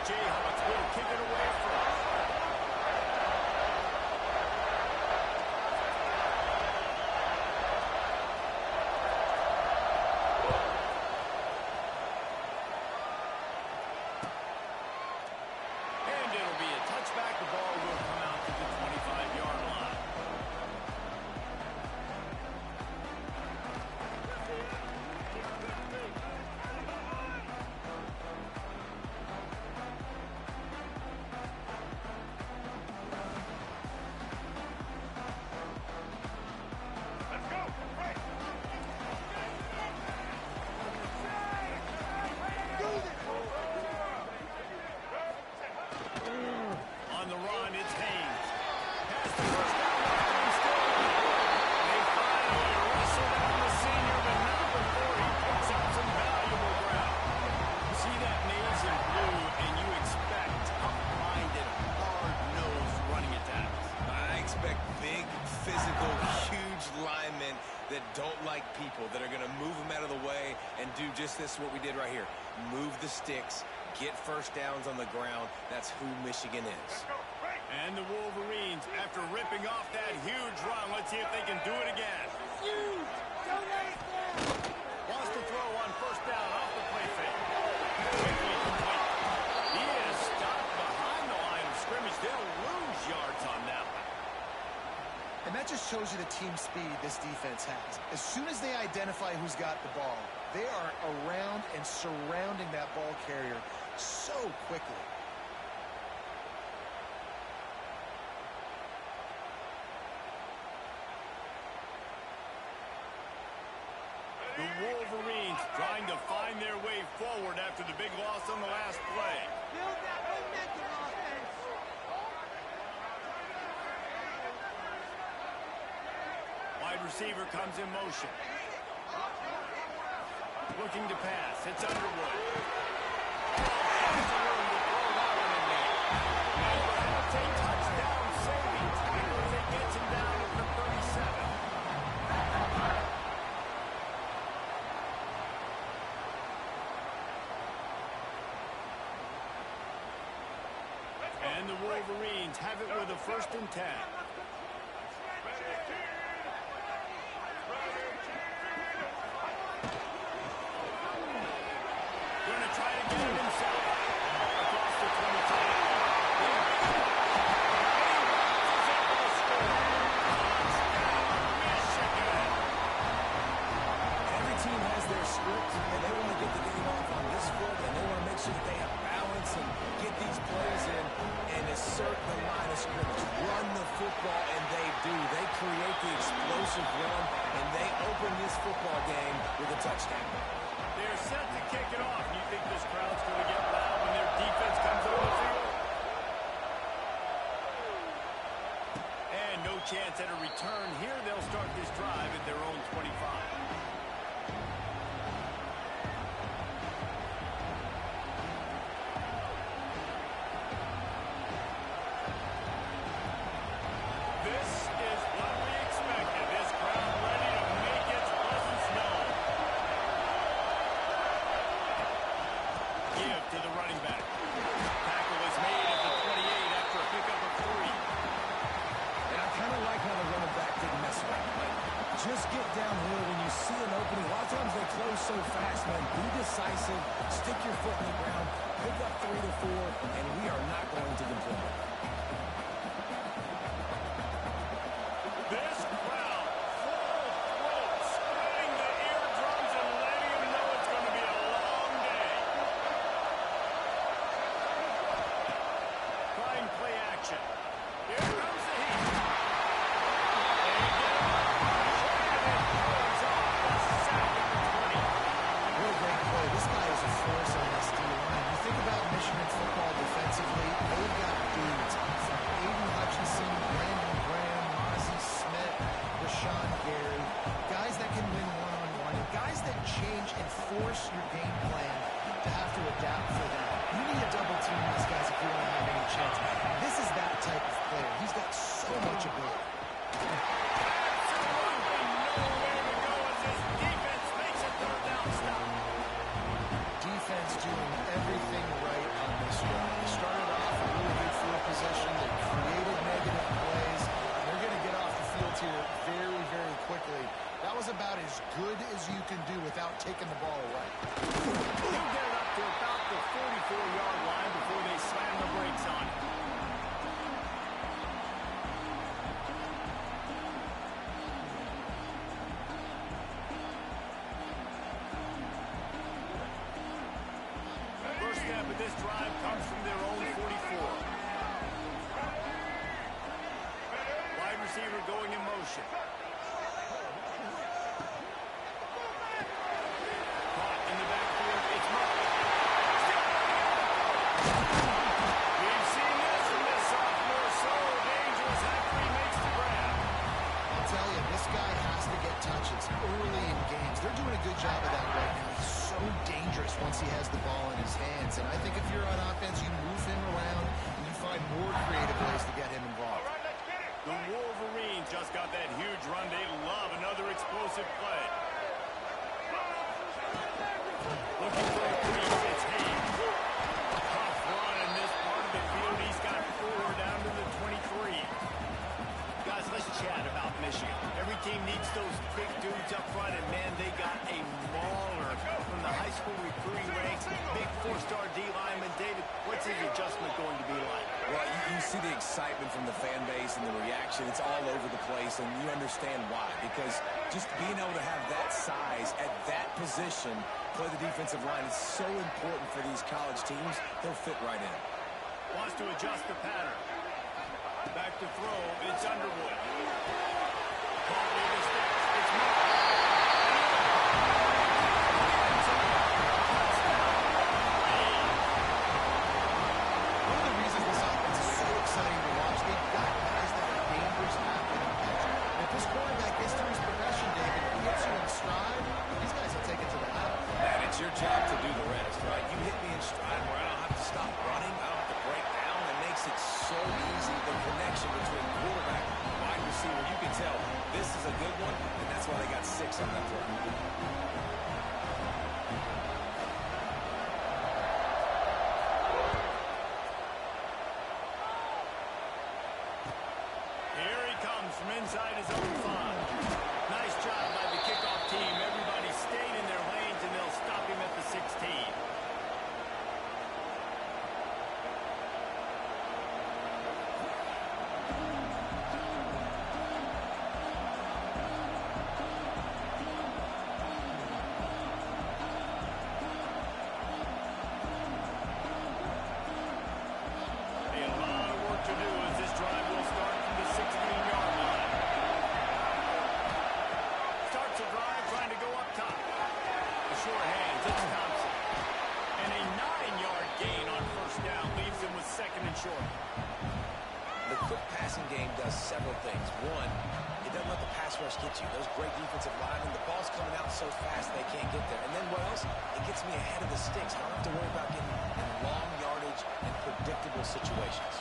Jayhawks will kick it away first. And it'll be a touchback. The ball will come out to the 25-yard line. On the run, it's Haynes. Has the first down marker instead. They finally wrestle down the senior, but not before he picks up some valuable ground. You see that maze in blue, and you expect tough-minded, hard-nosed running attacks. I expect big, physical, huge linemen that don't like people, that are going to move them out of the way and do just this, what we did right here. Move the sticks, get first downs on the ground. That's who Michigan is. And the Wolverines, after ripping off that huge run, let's see if they can do it again. Huge! Don't let it down! Wants to throw on first down off the play fake. Quickly complete. He is stopped behind the line of scrimmage. They'll lose yards on that one. And that just shows you the team speed this defense has. As soon as they identify who's got the ball, they are around and surrounding that ball carrier so quickly. The Wolverines trying to find their way forward after the big loss on the last play. Build that momentum offense! Wide receiver comes in motion. Looking to pass. It's Underwood. Lots of room to throw that one in there. And perhaps a touchdown saving tackle as it gets him down at the 37. And the Wolverines have it with a 1st and 10. Going to try to get it himself. Across the 25. Every team has their script, and they want to get the game off on this foot, and they want to make sure that they have balance and get these plays in and assert the line of scrimmage. Run the football, and they do. They create the explosive run, and they open this football game with a touchdown. They're set to kick it off. You think this crowd's going to get loud when their defense comes on the field? And no chance at a return here. They'll start this drive at their own 25. This is what we expected. This crowd ready to make its presence known. Give to the running back. Tackle is made at the 28 after a pickup of 3. And I kind of like how the running back didn't mess around. Like, just get downhill when you see an opening. A lot of times they close so fast, man. Be decisive. Stick your foot in the ground. Pick up 3 to 4, and we are not going to complain. This crowd, full throat, spreading the eardrums and letting them know it's going to be a long day. Trying play action. Here comes the heat. They get him. And it goes off the sack at the 20. What a great play. This guy is a force on this D-line. You think about Michigan football defensively, they've got dudes snap of this drive comes from their own 44. Wide receiver going in motion. Caught in the backfield. It's Murray. We've seen this from this sophomore. So dangerous after he makes the grab. I'll tell you, this guy has to get touches early in games. They're doing a good job of that right now. He's so dangerous once he has the ball in his hands. And I think if you're on offense, you move him around and you find more creative ways to get him involved. The Wolverines just got that huge run. They love another explosive play. Looking for a crease. It's Hayes. Tough run in this part of the field. He's got 4 down to the 23. Guys, let's chat about Michigan. Every team needs those big dudes up front, and man, they got a mauler from the high school recruiting ranks. Big 4-star D lineman. David, what's his adjustment going to be like? Well, you see the excitement from the fan base and the reaction. It's all over the place, and you understand why. Because just being able to have that size at that position, play the defensive line, is so important for these college teams. He'll fit right in. Wants to adjust the pattern. Back to throw. It's Underwood. Caught near the sticks. It's Murray. One of the reasons this offense is so exciting to watch, they've got guys that are dangerous after the catch. And if this quarterback gets through his progression, David, he hits you in stride, these guys will take it to the house. And it's your job to do the rest, right? You hit me in stride where I don't have to stop running. I don't have to break down. It makes it so easy, the connection between quarterback and wide receiver. You can tell this is a good one, and that's why they got 6 on that play. Here he comes from inside his own 5. Nice job by the kickoff team. Everybody stayed in their lanes, and they'll stop him at the 16. A lot of work to do as this drive will start from the 16-yard line. Starts a drive trying to go up top. The short hands, it's Thompson. And a 9-yard gain on first down leaves him with 2nd and short. The quick passing game does several things. One, it doesn't let the pass rush get you. Those great defensive linemen, the ball's coming out so fast they can't get there. And then what else? It gets me ahead of the sticks. I don't have to worry about getting in long yardage and predictable situations.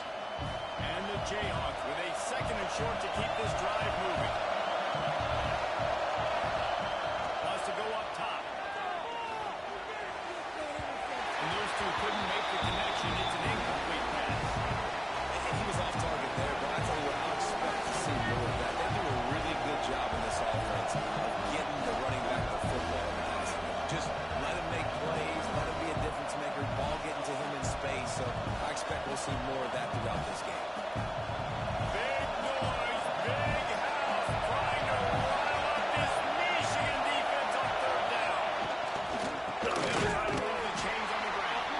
And the Jayhawks with a 2nd and short to keep this drive moving. Wants to go up top. And those two couldn't make the connection. It's an incomplete pass. And he was off target there, but I tell you what, I'll expect to see more of that. They do a really good job in this offense of getting the running back the football in the passing game. Just let him make plays, let him be a difference maker, ball getting to him in space. So I expect we'll see more of that throughout this game. Big noise, big house, trying to rile up this Michigan defense on 3rd down. They'll try to move the chains on the ground.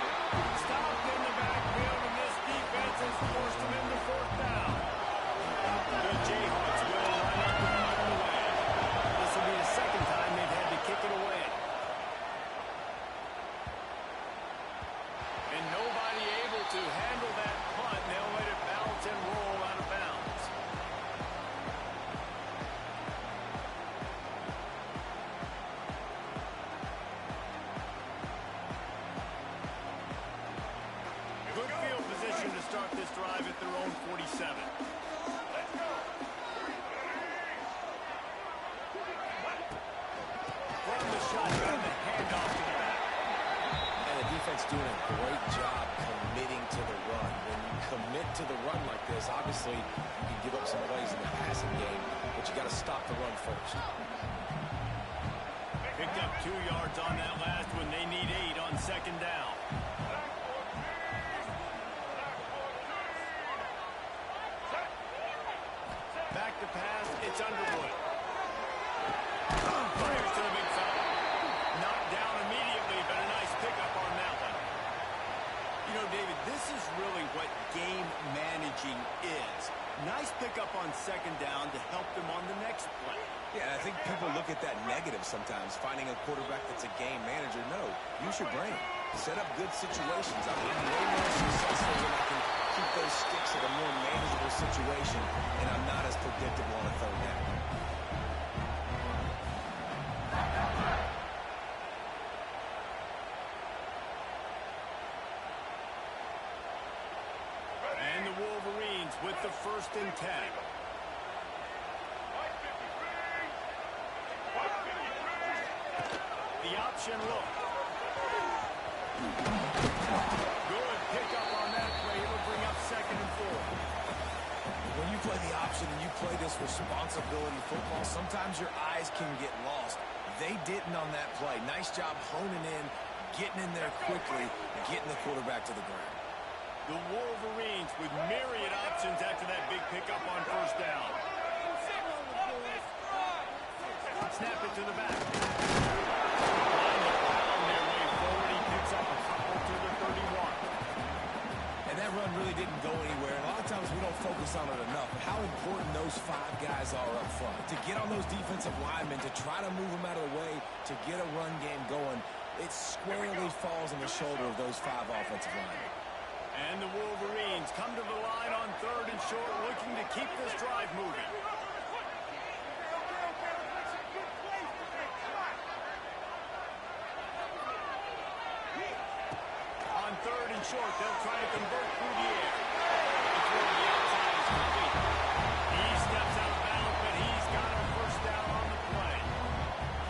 Stopped in the backfield, and this defense has forced him into 4th down. The Jayhawks will line up to kick it away. This will be the 2nd time they've had to kick it away. And nobody able to handle that punt. They'll let it bounce and roll out of bounds. Good field position to start this drive at their own 47. From the shotgun, the handoff to the back. And the defense doing a great job committing to the run. When you commit to the run like this, obviously you can give up some plays in the passing game, but you got to stop the run first. Picked up 2 yards on that last one. They need 8 on 2nd down. Back to pass. It's Underwood. Fires to the big fella. Knocked down immediately, but a nice pickup on that one. You know, David, this is really what game managing is. Nice pickup on second down to help them on the next play. Yeah, I think people look at that negative sometimes, finding a quarterback that's a game manager. No, use your brain. Set up good situations. I'm way more successful when I can keep those sticks in a more manageable situation, and I'm not as predictable on a third down. And the Wolverines with the 1st and 10. The option look. Good pickup on that play. It'll bring up 2nd and 4. When you play the option and you play this responsibility football, sometimes your eyes can get lost. They didn't on that play. Nice job honing in, getting in there quickly, getting the quarterback to the ground. The Wolverines with myriad options after that big pickup on 1st down. Snap it to the back. Line to pound their way forward. He picks up a couple to the 31. And that run really didn't go anywhere. And a lot of times we don't focus on it enough, but how important those 5 guys are up front. To get on those defensive linemen, to try to move them out of the way, to get a run game going, it squarely falls on the shoulder of those 5 offensive linemen. And the Wolverines come to the line on 3rd and short, looking to keep this drive moving. On 3rd and short, they'll try to convert through the air. The throw to the outside is complete. He steps out of bounds, but he's got a 1st down on the play.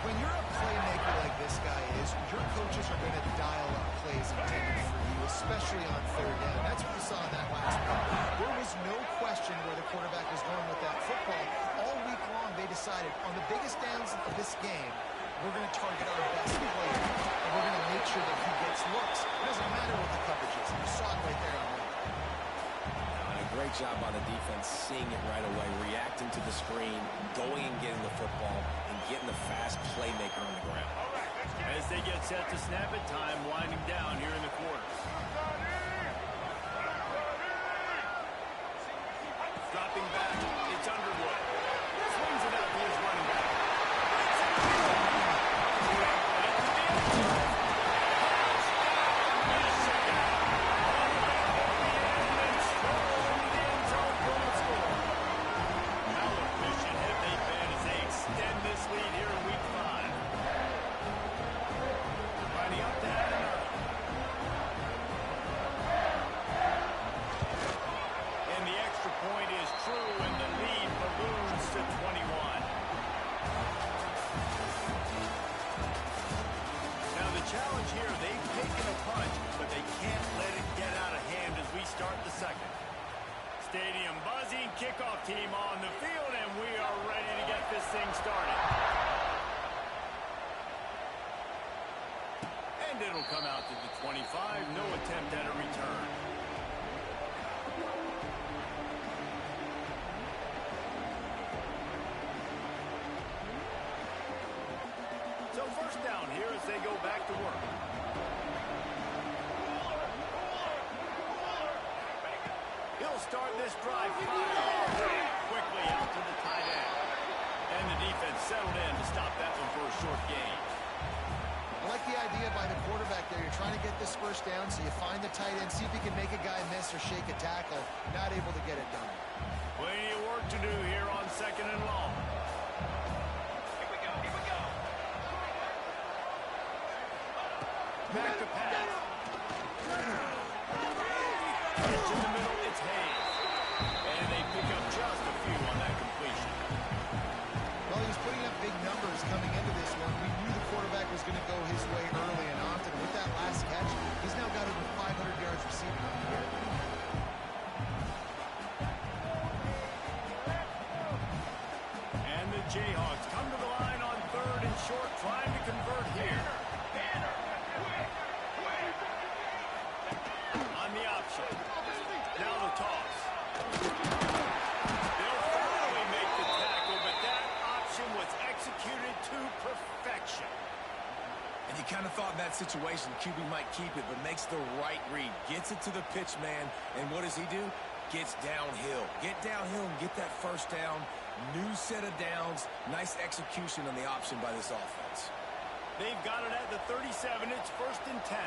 When you're a playmaker like this guy is, your coaches are going to dial up plays intended for you, especially on 3rd down. That's what we saw in that last play. There was no question where the quarterback was going with that football. All week long, they decided on the biggest downs of this game, we're going to target our best player, and we're going to make sure that he gets looks. It doesn't matter what the coverage is. You saw it right there on that. And a great job on the defense, seeing it right away, reacting to the screen, going and getting the football, and getting the fast playmaker on the ground. As they get set to snap it, time winding down here in the quarters. Dropping back, it's Underwood. Swings it out to his running back. How efficient have they been as they extend this lead here in week 5? Lining up to add another. And the extra point is true, and the lead balloons to 21. Now the challenge here, they've taken a punch, but they can't let it get out of hand as we start the 2nd. Stadium buzzing, kickoff team on the field, and we are ready to get this thing started. And it'll come out to the 25, no attempt at a return. So 1st down here as they go back to work. He'll start this drive quickly out to the tight end. And the defense settled in to stop that one for a short gain. I like the idea by the quarterback there. You're trying to get this 1st down, so you find the tight end, see if you can make a guy miss or shake a tackle. Not able to get it done. Plenty of work to do here on 2nd and long. Here we go. Back to pass. Pitch in the middle, it's Hayes. And they pick up just a few on that completion. Well, he was putting up big numbers coming into this one. We knew the quarterback was going to go his way early and often. With that last catch, he's now got over 500 yards receiving on the year. And the Jayhawks come to the line on 3rd and short, trying to convert here. On the option. Now the toss. They'll finally make the tackle, but that option was executed to perfection. And You kind of thought in that situation QB might keep it, but makes the right read. Gets it to the pitch man, and what does he do? Gets downhill. Get downhill and get that first down. New set of downs. Nice execution on the option by this offense. They've got it at the 37. It's 1st and 10.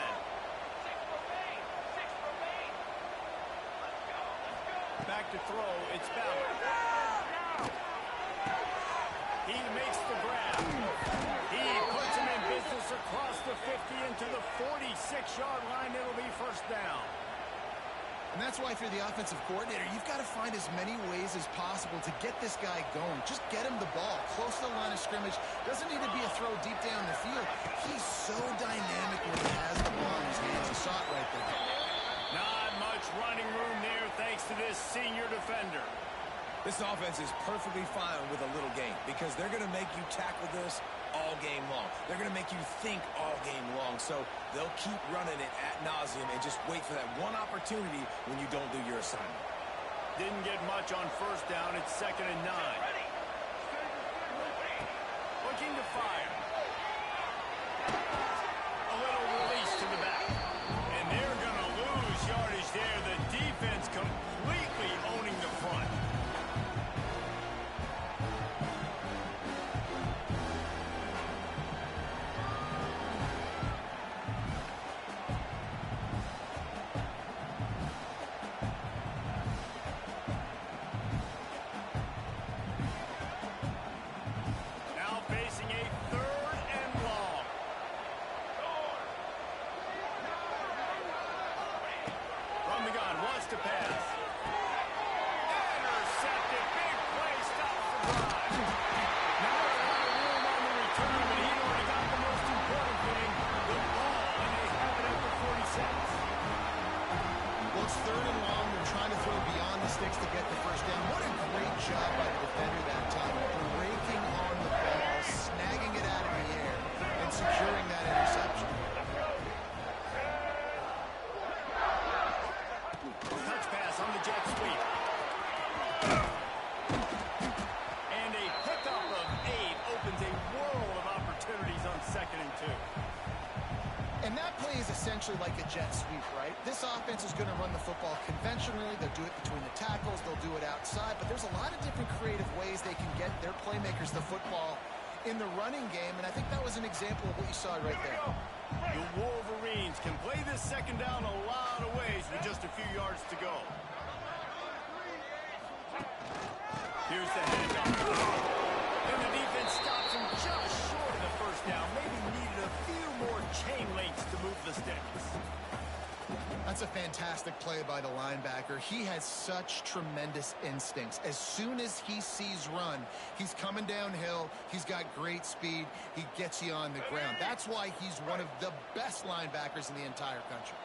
Back to throw. It's Ballard. He makes the grab. He puts him in business across the 50 into the 46-yard line. It'll be 1st down. And that's why if you're the offensive coordinator, you've got to find as many ways as possible to get this guy going. Just get him the ball close to the line of scrimmage. Doesn't need to be a throw deep down the field. He's so dynamic when he has the ball in his hands. You saw it right there. Not much running room there thanks to this senior defender. This offense is perfectly fine with a little game because they're going to make you tackle this all game long. They're going to make you think all game long. So they'll keep running it ad nauseum and just wait for that one opportunity when you don't do your assignment. Didn't get much on 1st down. It's 2nd and 9. Looking to fire. A little release to the back. And they're going to lose yardage there. The defense completely owning the front. To pass. Intercepted. Big play. Stops the drive. Not a lot of room on the return, but he already got the most important thing, the ball, and they have it at the 46. Well, it's 3rd and long. They're trying to throw beyond the sticks to get the 1st down. What a great job by the defender that time. Breaking on the ball, snagging it out of the air, and securing that interception. On the jet sweep. And a pickup of 8 opens a world of opportunities on 2nd and 2. And that play is essentially like a jet sweep, right? This offense is going to run the football conventionally. They'll do it between the tackles. They'll do it outside. But there's a lot of different creative ways they can get their playmakers the football in the running game. And I think that was an example of what you saw right there. The Wolverines can play this 2nd down a lot of ways with just a few yards to go. Here's the handoff. And the defense stops him just short of the 1st down. Maybe needed a few more chain links to move the sticks. That's a fantastic play by the linebacker. He has such tremendous instincts. As soon as he sees run, he's coming downhill. He's got great speed. He gets you on the ground. That's why he's one of the best linebackers in the entire country.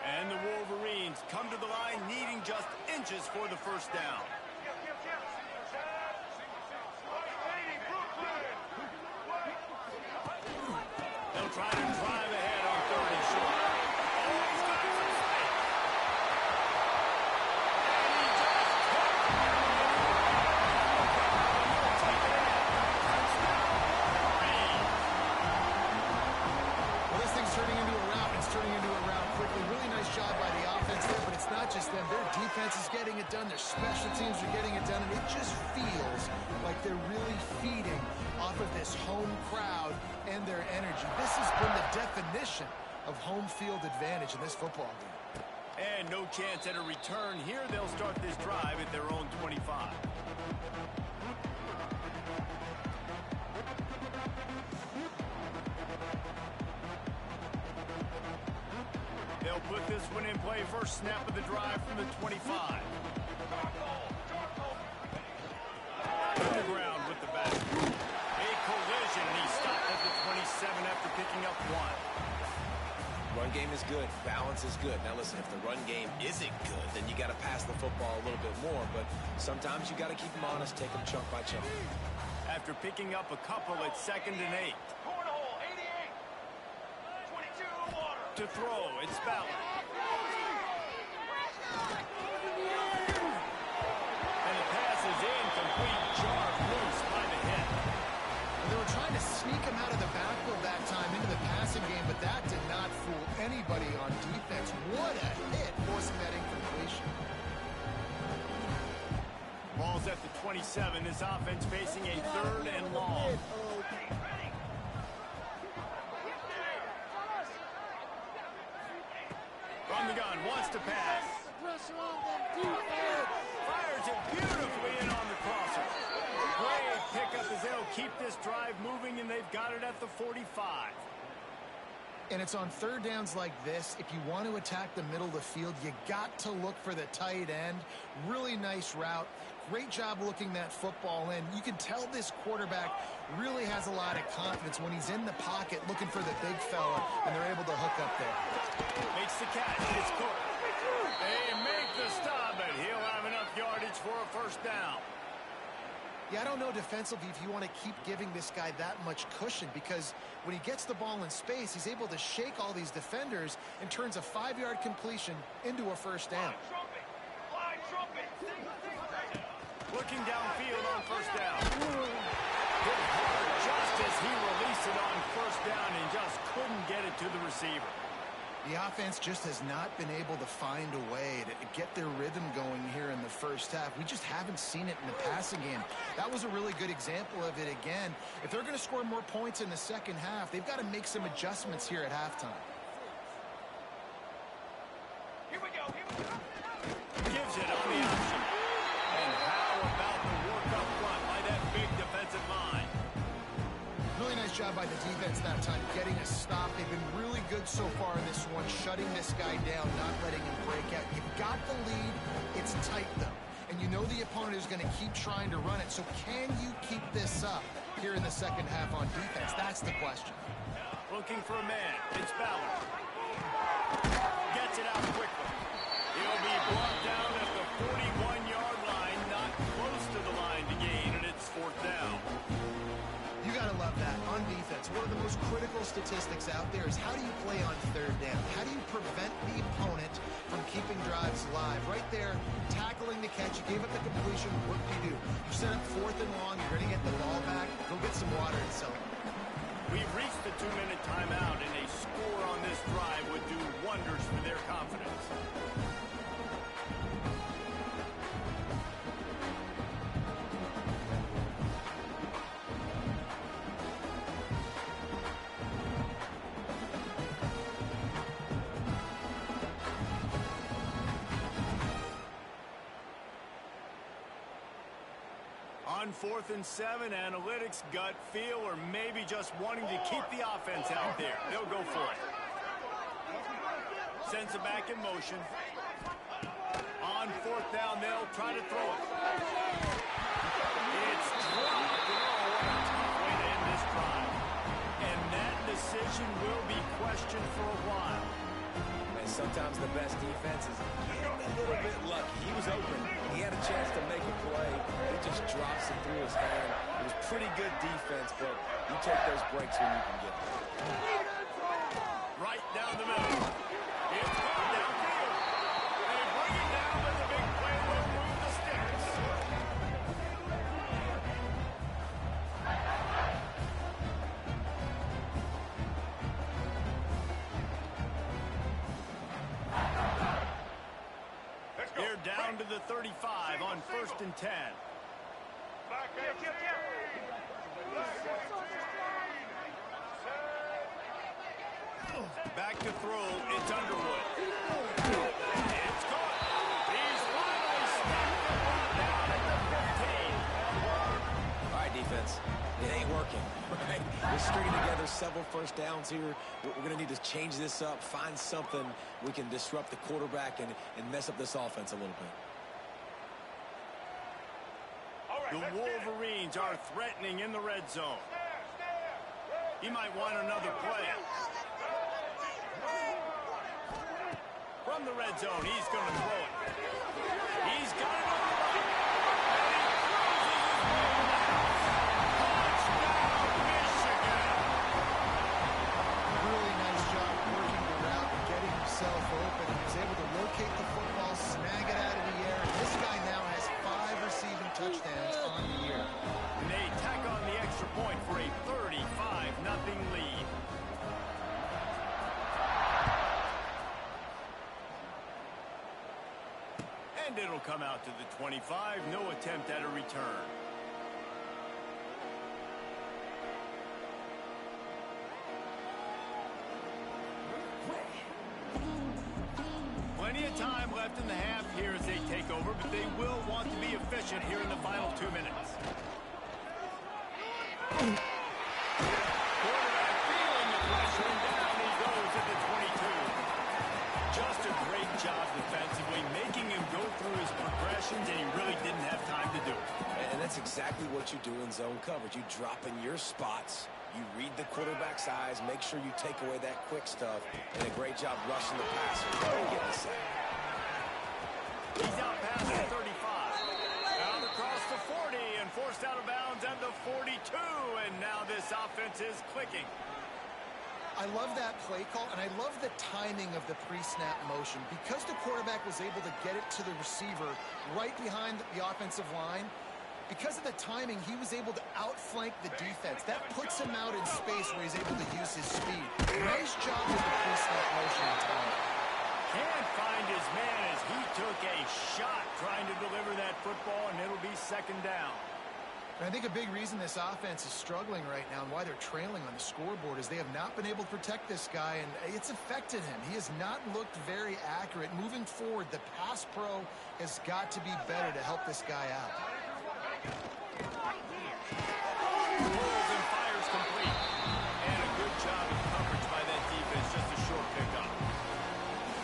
And the Wolverines come to the line needing just inches for the 1st down. They'll try to drive ahead on 3rd and short. Oh, he's got some space. And he just take it in. Touchdown, Wolverines. Well, this thing's turning into a rout. It's turning into a rout quickly. Really nice job by the offense there, but it's not just them. Their defense is getting it done. Their special teams are getting it done, and it just feels like they're really feeding off of this home crowd and their energy. This has been the definition of home field advantage in this football game. And no chance at a return here. They'll start this drive at their own 25. They'll put this one in play. First snap of the drive from the 25. To the ground with the back. A collision, and he stopped at the 27 after picking up 1. Run game is good. Balance is good. Now listen, if the run game isn't good, then you got to pass the football a little bit more. But sometimes you got to keep them honest, take them chunk by chunk. After picking up a couple at 2nd and 8. To throw, it's Ballard. And the pass is incomplete. Jarred loose by the hit. They were trying to sneak him out of the backfield that time into the passing 7, this offense facing a 3rd and long. From the gun, wants to pass. Pressure on them, defense. Fires it beautifully in on the crosser. Great pickup as they'll keep this drive moving, and they've got it at the 45. And it's on third downs like this. If you want to attack the middle of the field, you got to look for the tight end. Really nice route. Great job looking that football in. You can tell this quarterback really has a lot of confidence when he's in the pocket looking for the big fella, and they're able to hook up there. Makes the catch. It's Cook. They make the stop, but he'll have enough yardage for a first down. Yeah, I don't know defensively if you want to keep giving this guy that much cushion, because when he gets the ball in space, he's able to shake all these defenders and turns a 5-yard completion into a first down. Looking downfield on first down. Hit hard just as he released it on first down and just couldn't get it to the receiver. The offense just has not been able to find a way to get their rhythm going here in the first half. We just haven't seen it in the passing game. That was a really good example of it again. If they're going to score more points in the second half, they've got to make some adjustments here at halftime. Here we go. Gives it on the option. And how about the work up front by that big defensive line? Really nice job by the defense that time, getting a stop. They've been really good so far in this one, shutting this guy down, not letting him break out. You've got the lead. It's tight, though. And you know the opponent is going to keep trying to run it. So can you keep this up here in the second half on defense? That's the question. Looking for a man. It's Ballard. Gets it out quickly. He'll be brought down at the 41-yard line, not close to the line to gain, and it's 4th down. You got to love that on defense. One of the most critical statistics out there is how do you play on third down? How do you prevent the opponent from keeping drives live? Right there, tackling the catch. You gave up the completion. What do? You set up 4th and long. You're going to get the ball back. Go get some water and celebrate. We've reached the 2-minute timeout, and a score on this drive would do wonders for their confidence. On 4th and 7, analytics, gut feel, or maybe just wanting to keep the offense out there. They'll go for it. Sends it back in motion. On 4th down, they'll try to throw it. It's dropped. Oh, what a tough way to end this drive. And that decision will be questioned for a while. And sometimes the best defense is getting a little bit lucky. He was open. He had a chance to make a play. He just drops it through his hand. It was pretty good defense, but you take those breaks when you can get them. Right down the middle. It's gone downfield. They bring it down, but the big play will move the sticks. They're down to the 35 on 1st and 10. Back to throw, it's Underwood. It's caught. He's finally snapped the ball down at the 15. All right, defense. It ain't working, right? We're stringing together several first downs here. We're going to need to change this up, find something we can disrupt the quarterback and mess up this offense a little bit. The Wolverines are threatening in the red zone. He might want another play. From the red zone, he's going to throw it. He's got it over the right. And he cruises his way down. Touchdown, Michigan. Really nice job working the route and getting himself open. He was able to locate the football, snag it out of the air. And this guy now has 5 receiving touchdowns on the year. And they tack on the extra point for a 35-0 lead. And it'll come out to the 25. No attempt at a return. of time left in the half here as they take over, but they will want to be efficient here in the final 2 minutes. Quarterback feeling the pressure, and down he goes at the 22. Just a great job defensively, making him go through his progressions, and he really didn't have time to do it. And that's exactly what you do in zone coverage. You drop in your spots, you read the quarterback's eyes, make sure you take away that quick stuff, and a great job rushing the passer and getting the sack. He's out past the 35. Out across the 40 and forced out of bounds at the 42, and now this offense is clicking. I love that play call, and I love the timing of the pre-snap motion. Because the quarterback was able to get it to the receiver right behind the offensive line, because of the timing, he was able to outflank the defense. That puts him out in space where he's able to use his speed. Nice job with the pre-snap motion and timing. Can't find his man as he took a shot trying to deliver that football, and it'll be second down. And I think a big reason this offense is struggling right now and why they're trailing on the scoreboard is they have not been able to protect this guy, and it's affected him. He has not looked very accurate. Moving forward, the pass pro has got to be better to help this guy out. Pulls and fires complete. And a good job of coverage by that defense, just a short pickup.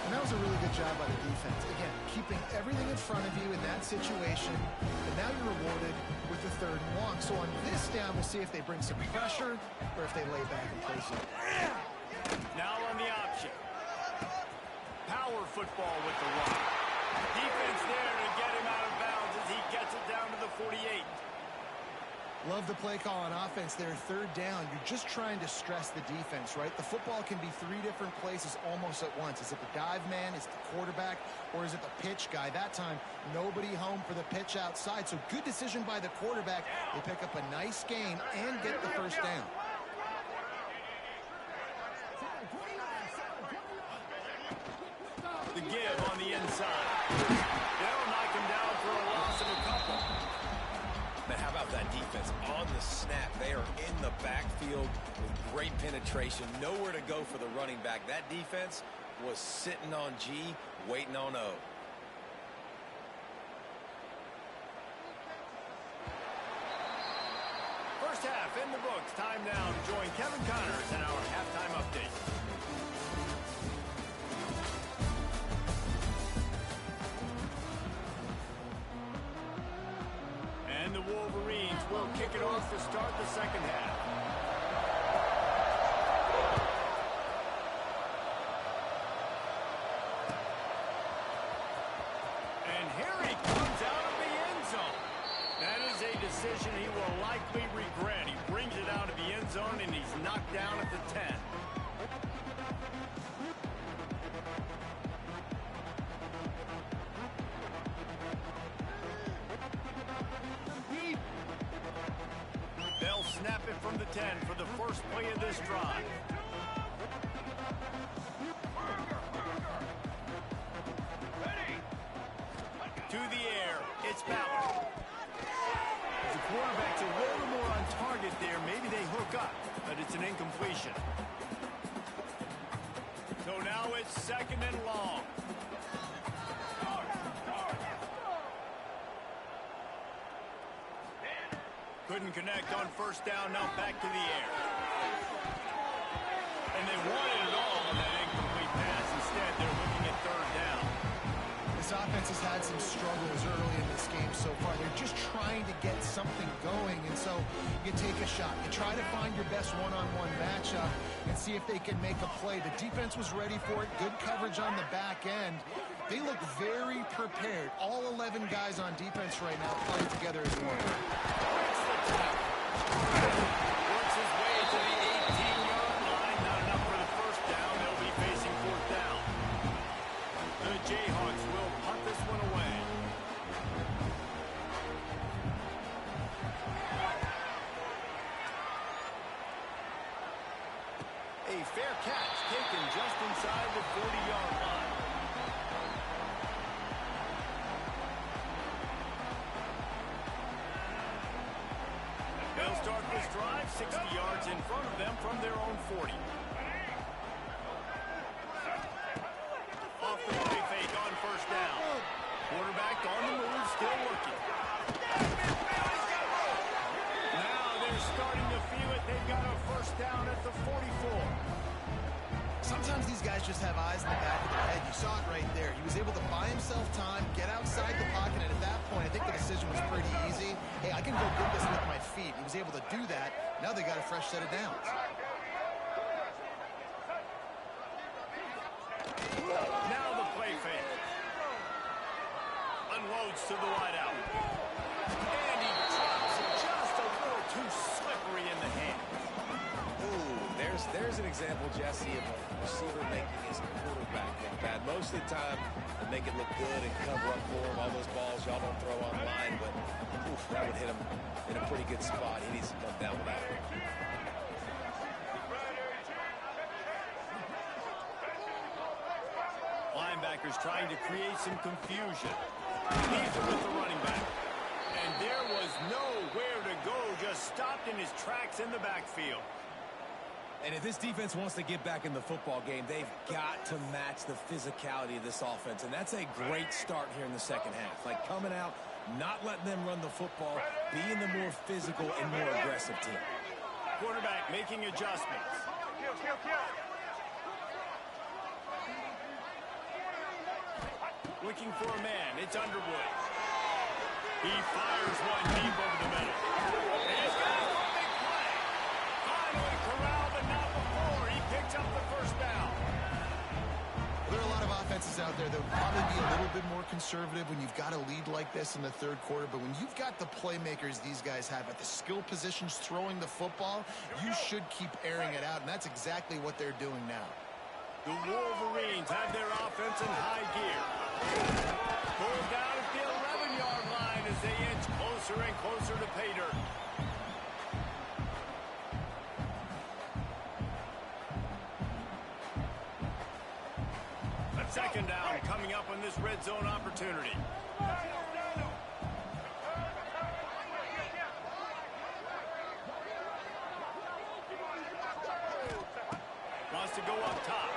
And that was a really good job by the defense. Again, keeping everything in front of you in that situation, and now you're rewarded with the third and long. So on this down, we'll see if they bring some pressure or if they lay back and play some. Now on the option. Power football with the run. Defense there to get him out of bounds as he gets it down to the 48. Love the play call on offense there. Third down, you're just trying to stress the defense, right? The football can be three different places almost at once. Is it the dive man? Is it the quarterback? Or is it the pitch guy? That time, nobody home for the pitch outside. So good decision by the quarterback. They pick up a nice gain and get the first down. The give on the inside. They'll knock him down for a loss of a couple. Man, how about that defense on the snap? They are in the backfield with great penetration. Nowhere to go for the running back. That defense was sitting on G, waiting on O. First half in the books. Time now to join Kevin Connors in our halftime update. And the Wolverines will kick it off to start the second half. And here he comes out of the end zone. That is a decision he will likely regret. He brings it out of the end zone, and he's knocked down at the 10. They'll snap it from the 10 for the first play of this drive. To the air, it's Ballard. If the quarterback's a little more on target there, maybe they hook up, but it's an incompletion. So now it's second and long. Couldn't connect on first down, now back to the air. And they wanted it all on that incomplete pass. Instead, they're looking at third down. This offense has had some struggles early in this game so far. They're just trying to get something going, and so you take a shot. You try to find your best one-on-one matchup and see if they can make a play. The defense was ready for it. Good coverage on the back end. They look very prepared. All 11 guys on defense right now playing together as one. Works his way to the 18-yard line. Not enough for the first down. They'll be facing fourth down. The Jayhawks will punt this one away. A fair catch taken just inside the 40-yard line. They'll start this drive 60 yards in front of them from their own 40. Off the play fake on just have eyes in the back of their head. You saw it right there. He was able to buy himself time, get outside the pocket, and at that point, I think the decision was pretty easy. Hey, I can go get this with my feet. He was able to do that. Now they got a fresh set of downs. Now the play fake. Unloads to the wideout. And he drops it just a little too slippery in the hand. Ooh, there's an example, Jesse, of a receiver making his quarterback look bad. Most of the time, they make it look good and cover up for him. All those balls y'all don't throw online, but oof, that would hit him in a pretty good spot. He needs to come down with that one. Linebackers trying to create some confusion. He's with the running back. And there was nowhere to go, just stopped in his tracks in the backfield. And if this defense wants to get back in the football game, they've got to match the physicality of this offense. And that's a great start here in the second half. Like coming out, not letting them run the football, being the more physical and more aggressive team. Quarterback making adjustments. Looking for a man. It's Underwood. He fires one deep over the middle. He's got a big play. Finally corralled, but not before. He picks up the first down. There are a lot of offenses out there that would probably be a little bit more conservative when you've got a lead like this in the third quarter. But when you've got the playmakers these guys have at the skill positions throwing the football, you should keep airing it out. And that's exactly what they're doing now. The Wolverines have their offense in high gear. Pulled down at the 11-yard line as they inch closer and closer to pay dirt. A second down coming up on this red zone opportunity. Wants to go up top.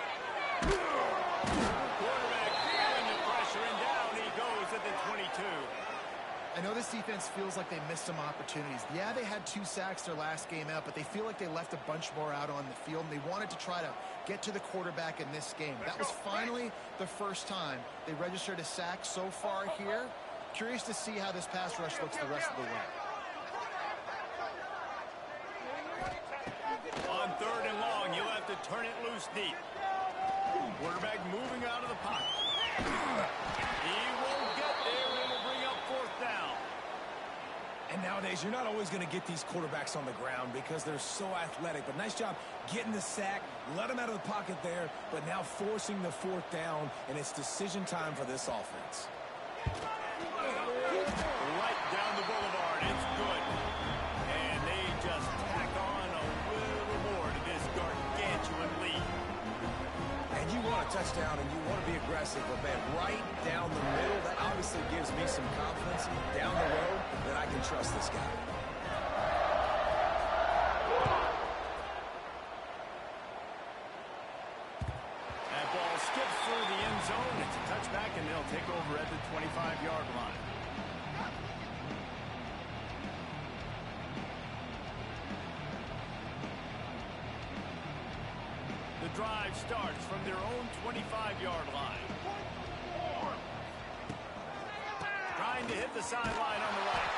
Quarterback feeling the pressure, and down he goes at the 22. I know this defense feels like they missed some opportunities. Yeah, they had 2 sacks their last game out, but they feel like they left a bunch more out on the field, and they wanted to try to get to the quarterback in this game. That was finally the first time they registered a sack so far here. Curious to see how this pass rush looks the rest of the way. On third and long, you'll have to turn it loose deep. Quarterback moving out of the pocket. He won't get there, and it'll bring up fourth down. And nowadays, you're not always going to get these quarterbacks on the ground because they're so athletic. But nice job getting the sack, let them out of the pocket there, but now forcing the fourth down, and it's decision time for this offense. Right down the boulevard. It's good. And they just tack on a little more to this gargantuan lead. And you want a touchdown and you want to be aggressive, but man, right down the middle, that obviously gives me some confidence down the road that I can trust this guy. That ball skips through the end zone. It's a touchback, and they'll take over at the 25-yard line. The drive starts from their own 25-yard line. Trying to hit the sideline on the right.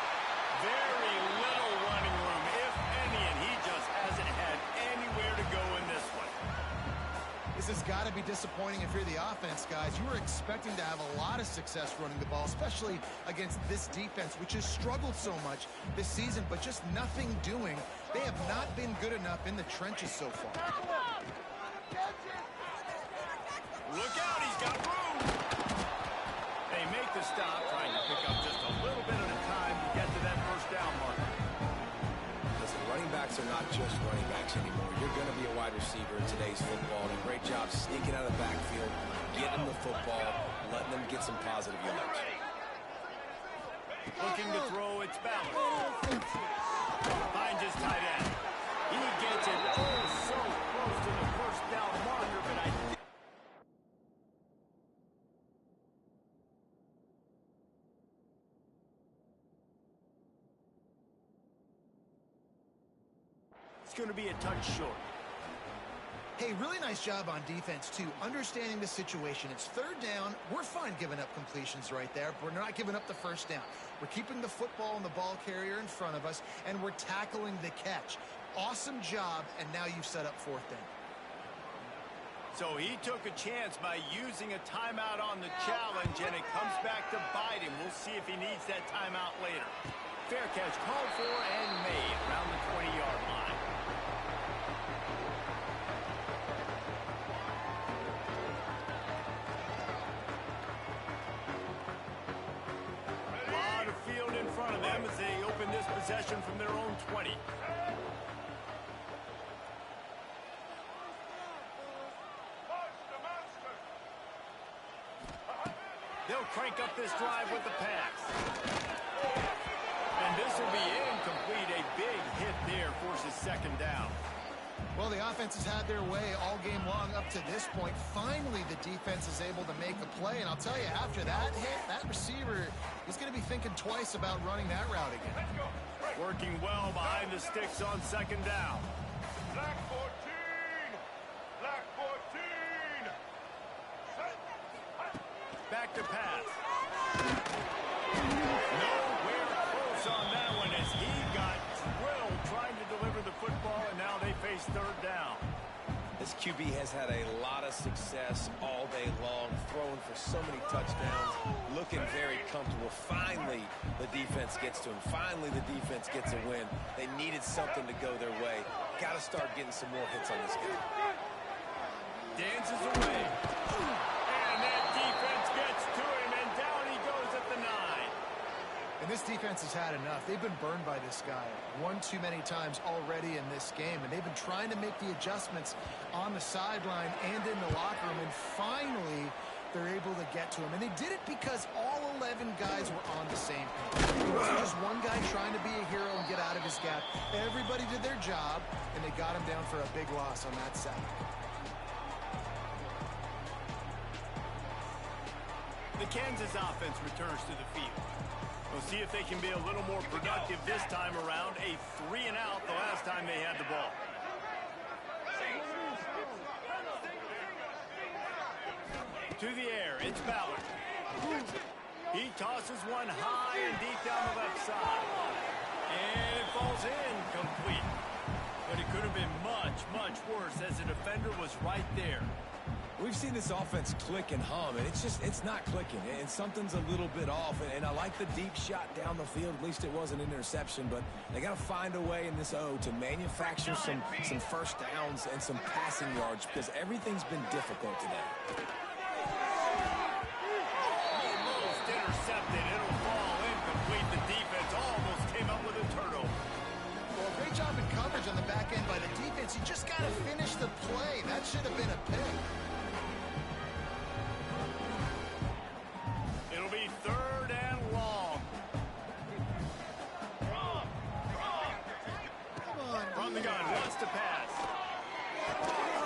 Very little running room, if any, and he just hasn't had anywhere to go in this one. This has got to be disappointing if you're the offense, guys. You were expecting to have a lot of success running the ball, especially against this defense, which has struggled so much this season, but just nothing doing. They have not been good enough in the trenches so far. Look out, he's got room. They make the stop, trying to pick up just a little bit at a time to get to that first down marker. Listen, running backs are not just running backs anymore. You're going to be a wide receiver in today's football, and a great job sneaking out of the backfield, getting the football, letting them get some positive yards. Looking to throw, it's Ballard. Finds his tight end. He gets it so close to the first down marker, but I think it's going to be a touch short. Hey, really nice job on defense, too, understanding the situation. It's third down. We're fine giving up completions right there, but we're not giving up the first down. We're keeping the football and the ball carrier in front of us, and we're tackling the catch. Awesome job, and now you've set up fourth down. So he took a chance by using a timeout on the challenge, and it comes back to bite him. We'll see if he needs that timeout later. Fair catch called for and made around the 20-yard line. A lot of field in front of them as they open this possession from their own 20. They'll crank up this drive with the pass. And this will be incomplete. A big hit there forces second down. Well, the offense has had their way all game long up to this point. Finally, the defense is able to make a play. And I'll tell you, after that hit, that receiver is going to be thinking twice about running that route again. Working well behind the sticks on second down. Black 14. Black 14. Back to pass. Nowhere close on that one as he got drilled trying to deliver the football, and now they face third down. This QB has had a lot of success all day long, throwing for so many touchdowns, looking very comfortable. Finally, the defense gets to him. Finally, the defense gets a win. They needed something to go their way. Got to start getting some more hits on this guy. Dances away. And that defense gets to him, and down he goes at the 9. And this defense has had enough. They've been burned by this guy one too many times already in this game, and they've been trying to make the adjustments on the sideline and in the locker room, and finally they're able to get to him. And they did it because all 11 guys were on the same page. It wasn't just one guy trying to be a hero and get out of his gap. Everybody did their job, and they got him down for a big loss on that sack. The Kansas offense returns to the field. We'll see if they can be a little more productive this time around. A 3-and-out the last time they had the ball. To the air, it's Ballard. He tosses one high and deep down the left side. And it falls incomplete. But it could have been much, much worse as the defender was right there. We've seen this offense click and hum, and it's not clicking, and something's a little bit off. And I like the deep shot down the field. At least it wasn't an interception, but they got to find a way in this O to manufacture some first downs and some passing yards because everything's been difficult today. Almost intercepted. It'll fall incomplete. The defense almost came up with a turnover. Well, great job in coverage on the back end by the defense. You just got to finish the play. That should have been a pick. It'll be third and long. Come on. From the gun, wants to pass.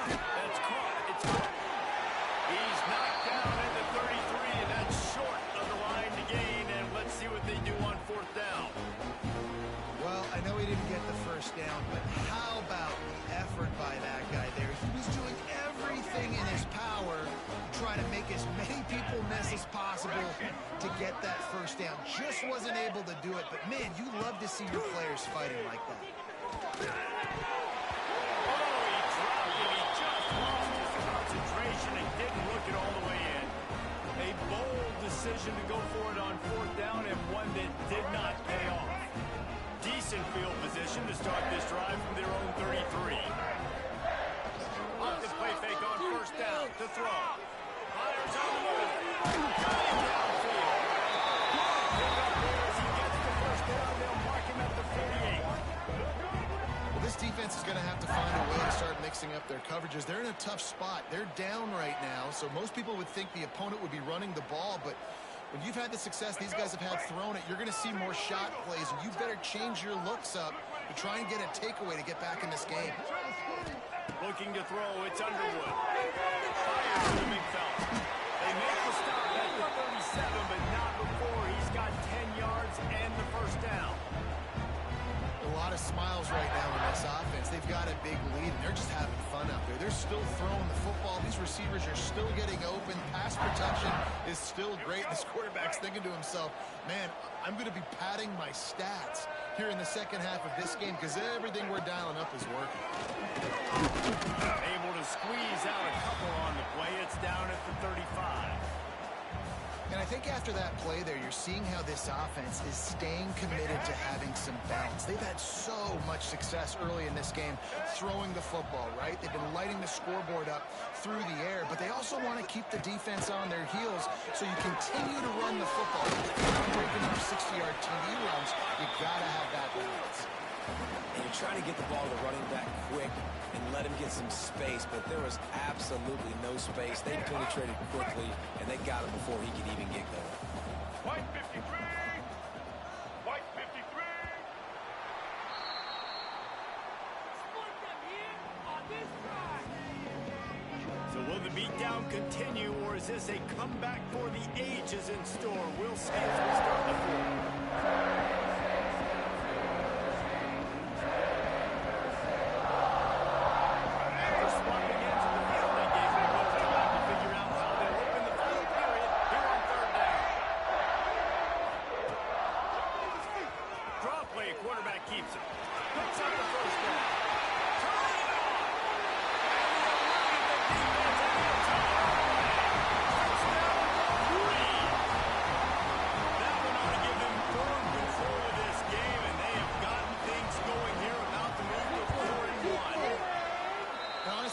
That's caught. It's caught. He's knocked down at the 33, and that's short of the line to gain. And let's see what they do on fourth down. Well, I know he didn't get the first down, but how about the effort by that guy there? He was doing everything in his power to try to make as many people miss as possible to get that first down. Just wasn't able to do it, but man, you love to see your players fighting like that. Oh, he dropped it. He just lost his concentration and didn't look it all the way in. A bold decision to go for it on fourth down and one that did not pay off. Decent field position to start this drive from their own 33. Off the play fake on first down to throw. Fires on the move. Got him downfield. Pick up there as he gets the first down. They'll mark him at the 48. Well, this defense is going to have to find a way to start mixing up their coverages. They're in a tough spot. They're down right now, so most people would think the opponent would be running the ball, but when you've had the success these guys have had throwing it, you're going to see more shot plays, and you better change your looks up to try and get a takeaway to get back in this game. Looking to throw, it's Underwood. Fires to the big fella. They make the stop at the 37, but not before. He's got 10 yards and the first down. A lot of smiles right now in this this offense, they've got a big lead, and they're just having fun out there. They're still throwing the football. These receivers are still getting open. Pass protection is still great. This quarterback's thinking to himself, man, I'm going to be padding my stats here in the second half of this game because everything we're dialing up is working. Able to squeeze out a couple on the play. It's down at the 35. And I think after that play there, you're seeing how this offense is staying committed to having some balance. They've had so much success early in this game throwing the football, right? They've been lighting the scoreboard up through the air, but they also want to keep the defense on their heels, so you continue to run the football. If you're breaking up 60-yard TD runs, you got to have that balance. And you're trying to get the ball to the running back quick and let him get some space, but there was absolutely no space. They penetrated quickly, and they got him before he could even get going. White 53. White 53. So will the beatdown continue, or is this a comeback for the ages in store? We'll see as we start the fourth.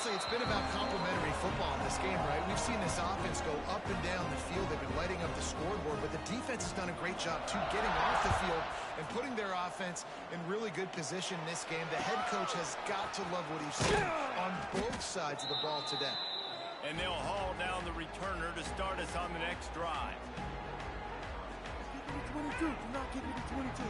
It's been about complementary football in this game, right? We've seen this offense go up and down the field. They've been lighting up the scoreboard, but the defense has done a great job, too, getting off the field and putting their offense in really good position in this game. The head coach has got to love what he's seen on both sides of the ball today. And they'll haul down the returner to start us on the next drive. Give me 22. Do not give me the 22.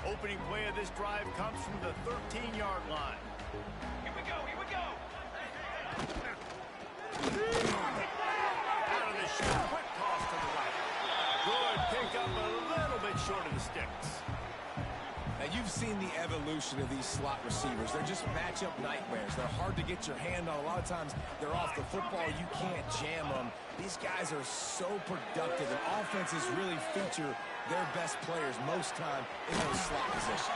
Opening play of this drive comes from the 13-yard line. Here we go. Here we go. Out of the shot. Quick toss to the right. Good pick up a little bit short of the sticks. Now, you've seen the evolution of these slot receivers. They're just matchup nightmares. They're hard to get your hand on. A lot of times, they're off the football. You can't jam them. These guys are so productive, and offenses really feature their best players most time in those slot positions.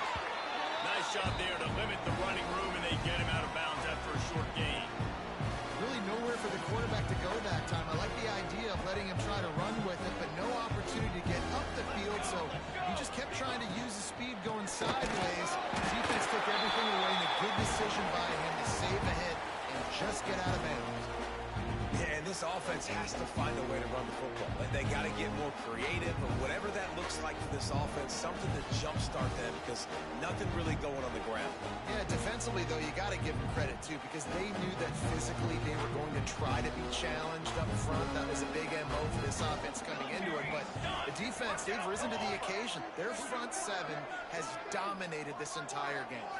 Nice job there to limit the running room, and they get him out of bounds after a short gain. Really nowhere for the quarterback to go that time. I like the idea of letting him try to run with it, but no opportunity to get up the field, so he just kept trying to use the speed going sideways. Defense took everything away, and a good decision by him to save a hit and just get out of bounds. Yeah, and this offense has to find a way to run the football. They got to get more creative, or whatever that looks like for this offense, something to jumpstart them, because nothing really going on the ground. Yeah, defensively, though, you got to give them credit, too, because they knew that physically they were going to try to be challenged up front. That was a big MO for this offense coming into it, but the defense, they've risen to the occasion. Their front seven has dominated this entire game.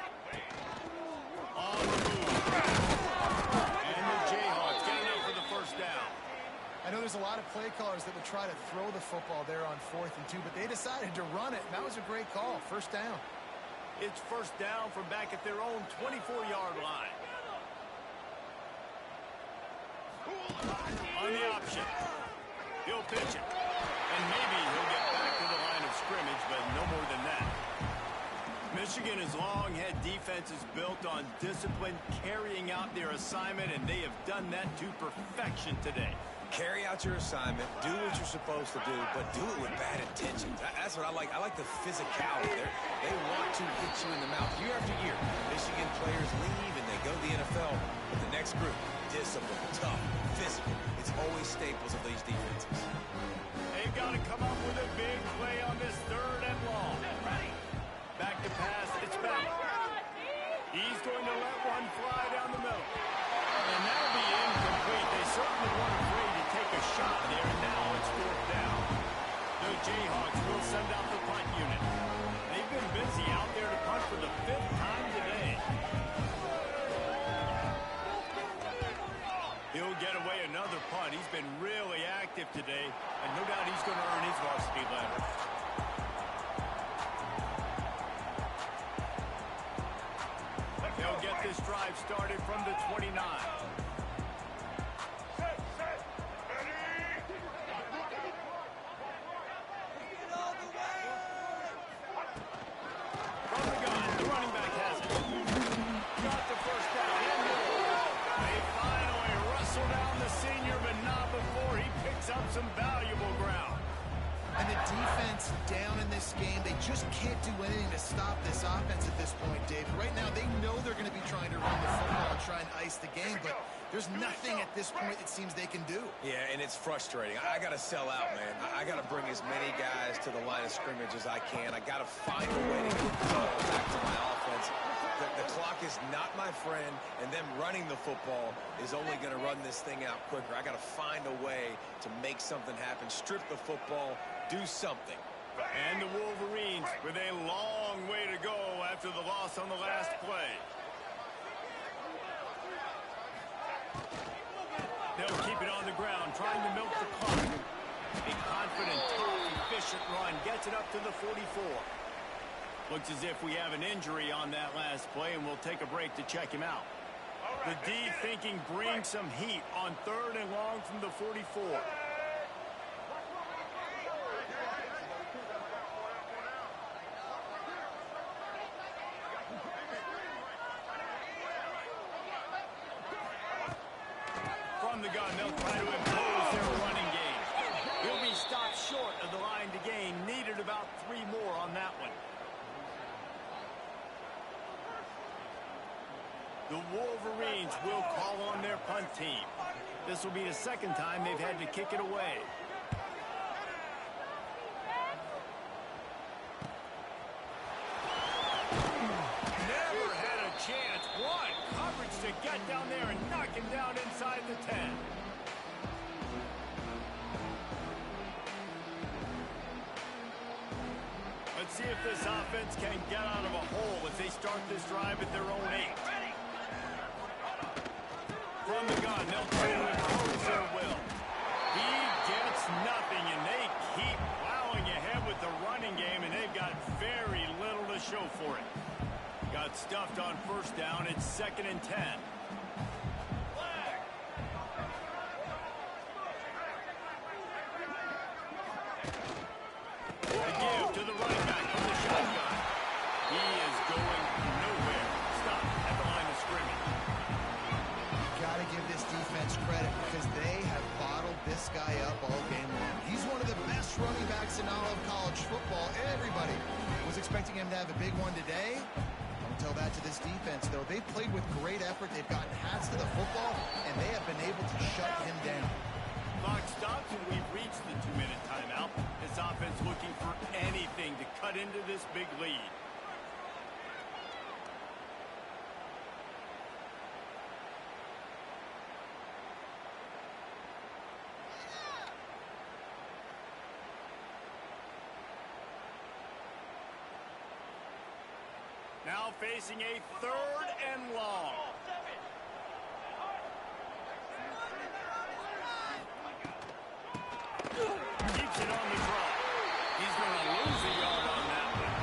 On the move. And the Jayhawks get enough for the first down. I know there's a lot of play callers that would try to throw the football there on 4th and 2, but they decided to run it, and that was a great call. First down. It's first down from back at their own 24-yard line. On the option. He'll pitch it. And maybe he'll get back to the line of scrimmage, but no more than that. Michigan has long had defenses built on discipline, carrying out their assignment, and they have done that to perfection today. Carry out your assignment, do what you're supposed to do, but do it with bad intentions. That's what I like. I like the physicality there. They want to hit you in the mouth year after year. Michigan players leave and they go to the NFL. But the next group, discipline, tough, physical. It's always staples of these defenses. They've got to come up with a big play on this 3rd and long. Back to pass, it's back. He's going to let one fly down the middle. And that'll be incomplete. They certainly weren't afraid to take a shot there, and now it's 4th down. The Jayhawks will send out the punt unit. They've been busy out there to punt for the 5th time today. He'll get away another punt. He's been really active today, and no doubt he's going to earn his varsity letter. drive started from the 29. Set, set, ready. From the gun, the running back has it. Got the first down and more. They finally wrestle down the senior, but not before he picks up some valuable ground. And the defense down in this game, they just can't do anything to stop this offense at this point, David. Right now, they know they're going to be trying to run the football and try and ice the game, but there's nothing at this point it seems they can do. Yeah, and it's frustrating. I got to sell out, man. I got to bring as many guys to the line of scrimmage as I can. I got to find a way to get the ball back to my offense. The clock is not my friend, and them running the football is only going to run this thing out quicker. I got to find a way to make something happen, strip the football, do something. And the Wolverines with a long way to go after the loss on the last play. They'll keep it on the ground, trying to milk the clock. A confident, tough, efficient run gets it up to the 44. Looks as if we have an injury on that last play, and we'll take a break to check him out. The D thinking bring some heat on 3rd and long from the 44. From the gun, they'll try to impose their running game. He'll be stopped short of the line to gain. Needed about 3 more on that one. The Wolverines will call on their punt team. This will be the second time they've had to kick it away. Never had a chance. What coverage to get down there and knock him down inside the 10. Let's see if this offense can get out of a hole as they start this drive at their own 8. From the gun, they'll try to impose their will. He gets nothing, and they keep plowing ahead with the running game, and they've got very little to show for it. Got stuffed on 1st down. It's 2nd and 10. The give to the running back from the shotgun. He is going nowhere. Stop at the line of scrimmage. Got to give this defense credit because they have bottled this guy up all game long. He's one of the best running backs in all of college football. Everybody was expecting him to have a big one today. Don't tell that to this defense, though. They've played with great effort. They've gotten hats to the football, and they have been able to shut him down. Clock stops, and we've reached the 2-minute timeout. This offense looking for anything to cut into this big lead. Now facing a 3rd and long. Keeps it on the draw. He's going to lose a yard on that one.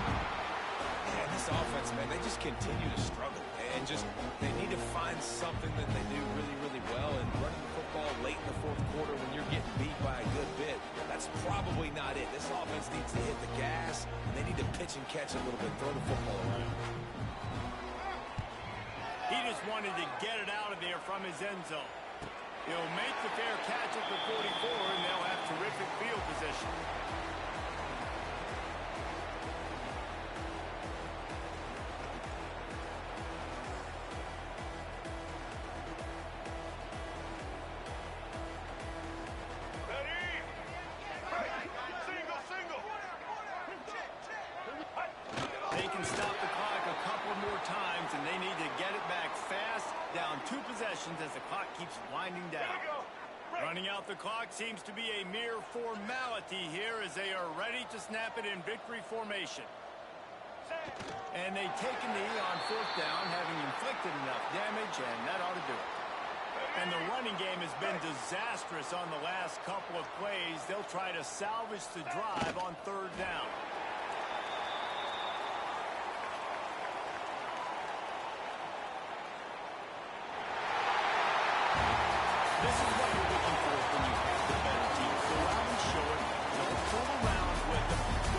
Man, this offense, man, they just continue to struggle. And just, they need to find something that they do really, really well. And running the football late in the 4th quarter when you're getting beat by a good bit, that's probably not it. This offense needs to hit the gas, and they need to pitch and catch a little bit, throw the football around. He just wanted to get it out of there from his end zone. He'll make the fair catch at the 44, and they'll have terrific field position. They can stop the clock a couple more times, and they need to get it back fast, down 2 possessions as the clock keeps winding down. Running out the clock seems to be a mere formality here as they are ready to snap it in victory formation. And they take a knee on 4th down, having inflicted enough damage, and that ought to do it. And the running game has been disastrous on the last couple of plays. They'll try to salvage the drive on 3rd down. This is what you're looking for when you have the better team. Go out and show it. Don't fool around with them.